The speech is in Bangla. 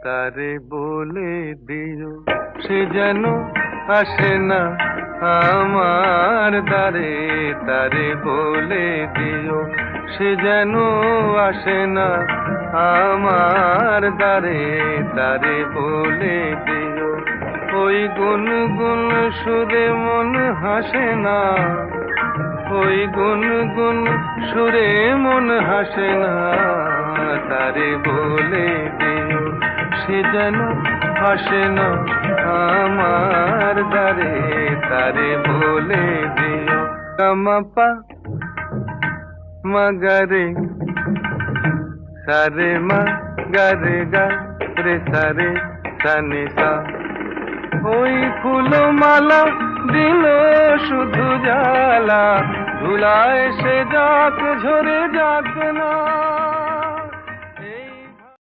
তারে বলে দিও সে যেন আসে না আমার দ্বারে। তারে বলে দিও সে যেন আসে না আমার দ্বারে। তারে বলে দিও ওই গুনগুন সুরে মন হাসে না। ওই গুনগুন সুরে মন হাসে না। তারে বলে দিও সে যেন আসে না আমার দ্বারে। তারে বলে দিও কামাপা মগরে সারে মা গরে গা রে সারে সানি সা। ওই ফুলো মালা দিল শুধু জ্বালা, ধুলায় সে যাক ঝরে যাক না।